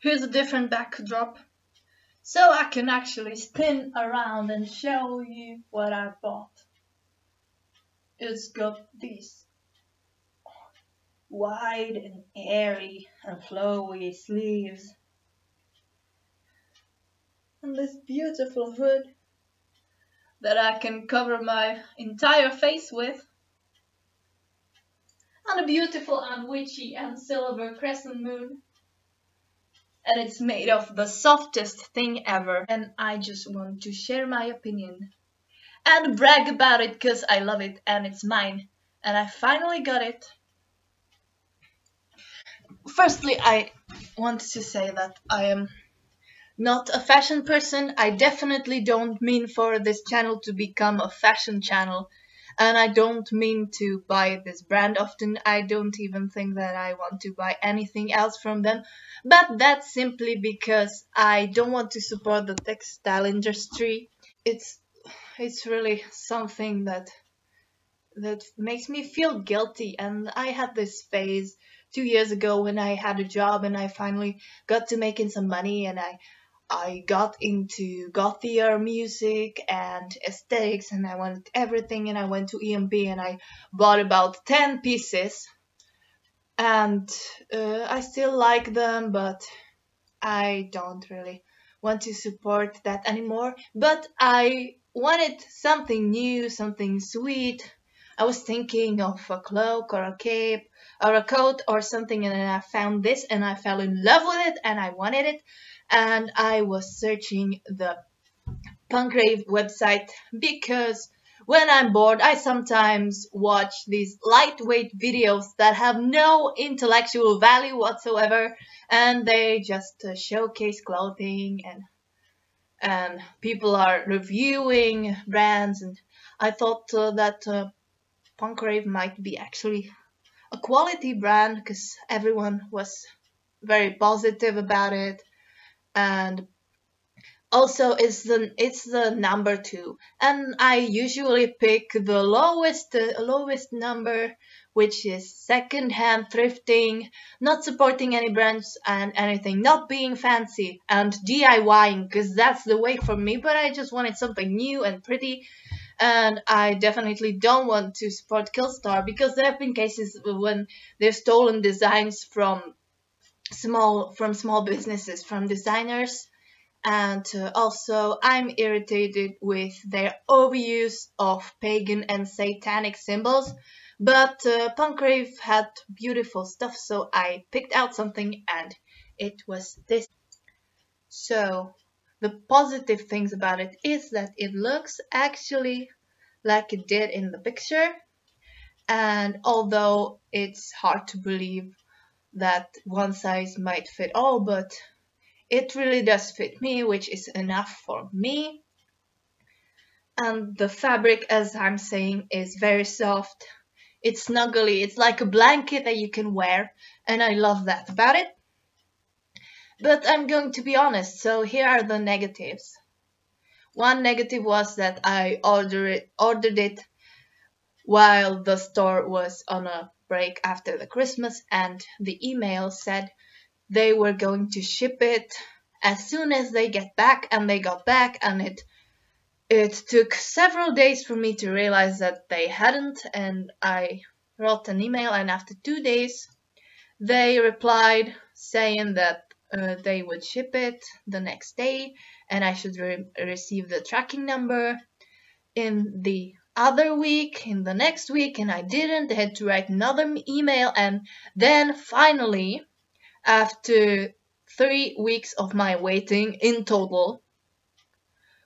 Here's a different backdrop, so I can actually spin around and show you what I bought. It's got these wide and airy and flowy sleeves, and this beautiful hood that I can cover my entire face with, and a beautiful and witchy and silver crescent moon. And it's made of the softest thing ever, and I just want to share my opinion and brag about it because I love it and it's mine, and I finally got it. Firstly, I want to say that I am not a fashion person. I definitely don't mean for this channel to become a fashion channel, and I don't mean to buy this brand often. I don't even think that I want to buy anything else from them, but that's simply because I don't want to support the textile industry. It's really something that makes me feel guilty, and I had this phase 2 years ago when I had a job and I finally got to making some money, and I got into gothier music and aesthetics, and I wanted everything, and I went to EMB and I bought about 10 pieces, and I still like them, but I don't really want to support that anymore. But I wanted something new, something sweet. I was thinking of a cloak or a cape or a coat or something, and then I found this and I fell in love with it and I wanted it. And I was searching the punk rave website because when I'm bored, I sometimes watch these lightweight videos that have no intellectual value whatsoever, and they just showcase clothing, and people are reviewing brands, and I thought that punk rave might be actually a quality brand because everyone was very positive about it, and also it's the number 2, and I usually pick the lowest number, which is second-hand thrifting, not supporting any brands and anything, not being fancy, and DIYing, because that's the way for me. But I just wanted something new and pretty, and I definitely don't want to support Killstar because there have been cases when they've stolen designs from small businesses, from designers. And also I'm irritated with their overuse of pagan and satanic symbols, but punk rave had beautiful stuff, so I picked out something, and it was this. So the positive things about it is that it looks actually like it did in the picture, and although it's hard to believe that one size might fit all, but it really does fit me, which is enough for me. And the fabric, as I'm saying, is very soft. It's snuggly. It's like a blanket that you can wear, and I love that about it. But I'm going to be honest, so here are the negatives. One negative was that I ordered it while the store was on a break after the Christmas, and the email said they were going to ship it as soon as they get back, and they got back, and it took several days for me to realize that they hadn't, and I wrote an email, and after 2 days they replied saying that they would ship it the next day and I should receive the tracking number in the other week, in the next week, and I didn't. I had to write another email, and then finally, after 3 weeks of my waiting in total,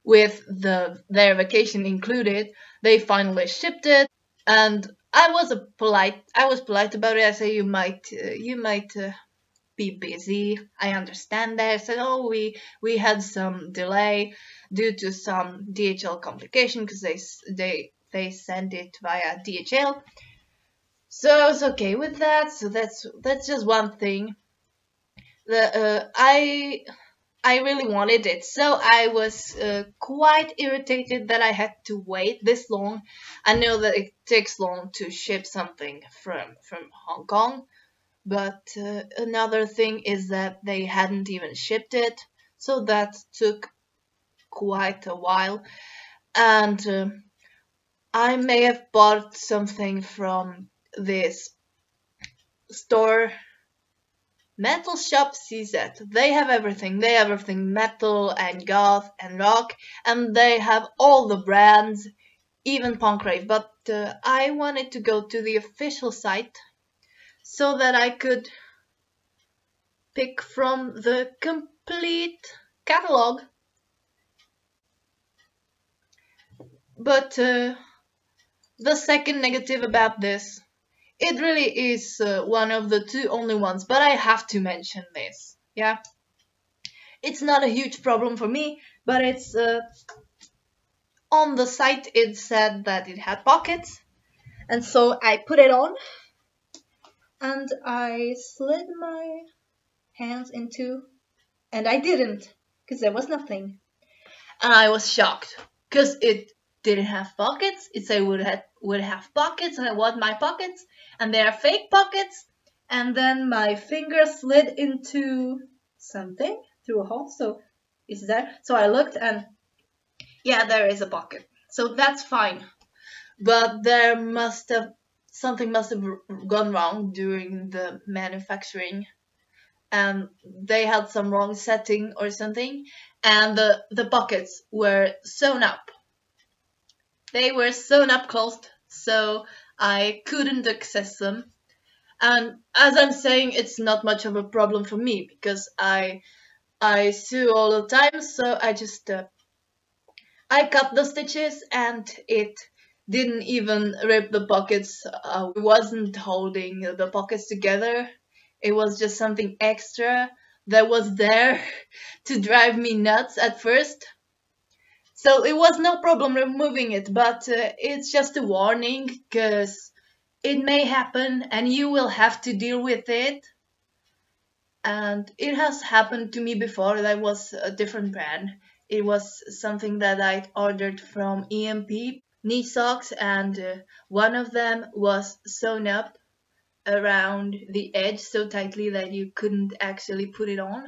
with their vacation included, they finally shipped it, and I was polite about it. I said, you might be busy. I understand that. I said, oh, we had some delay due to some DHL complication because they send it via DHL. So I was okay with that. So that's just one thing. I really wanted it, so I was quite irritated that I had to wait this long. I know that it takes long to ship something from Hong Kong, But another thing is that they hadn't even shipped it, so that took quite a while. And I may have bought something from this store, Metal Shop CZ. They have everything. They have everything metal and goth and rock, and they have all the brands, even punk rave. But I wanted to go to the official site so that I could pick from the complete catalog. But the second negative about this, it really is one of the two only ones, but I have to mention this. Yeah, it's not a huge problem for me, but it's on the site it said that it had pockets, and so I put it on and I slid my hands into, and I didn't, because there was nothing. And I was shocked, because it didn't have pockets. It said would have pockets, and I want my pockets, and they are fake pockets. And then my finger slid into something through a hole. So is that? So I looked, and yeah, there is a pocket. So that's fine. But something must have gone wrong during the manufacturing, and they had some wrong setting or something, and the pockets were sewn up. They were sewn up closed, so I couldn't access them. And as I'm saying, it's not much of a problem for me because I sew all the time, so I just I cut the stitches and it didn't even rip the pockets. It wasn't holding the pockets together. It was just something extra that was there to drive me nuts at first. So it was no problem removing it, but it's just a warning, because it may happen and you will have to deal with it. And it has happened to me before. That was a different brand. It was something that I ordered from EMP, knee socks, and one of them was sewn up around the edge so tightly that you couldn't actually put it on,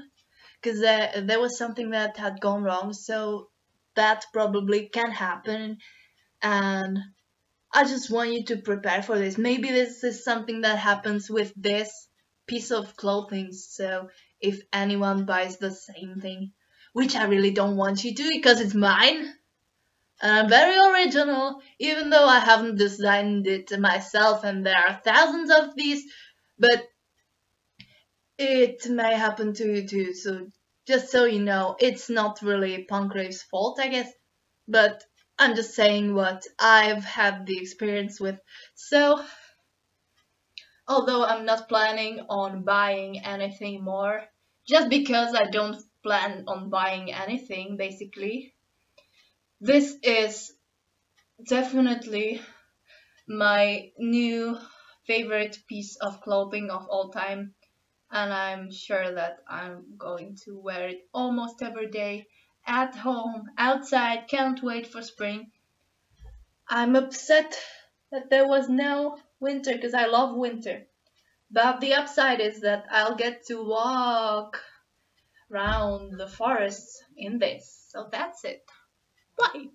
because there was something that had gone wrong. So that probably can happen, and I just want you to prepare for this. Maybe this is something that happens with this piece of clothing, so if anyone buys the same thing, which I really don't want you to because it's mine, and I'm very original, even though I haven't designed it myself and there are thousands of these, but it may happen to you too, so just so you know, it's not really Punk Rave's fault, I guess, but I'm just saying what I've had the experience with. So, although I'm not planning on buying anything more, just because I don't plan on buying anything, basically, this is definitely my new favorite piece of clothing of all time, and I'm sure that I'm going to wear it almost every day, at home, outside. Can't wait for spring. I'm upset that there was no winter because I love winter. But the upside is that I'll get to walk around the forest in this. So that's it. Bye.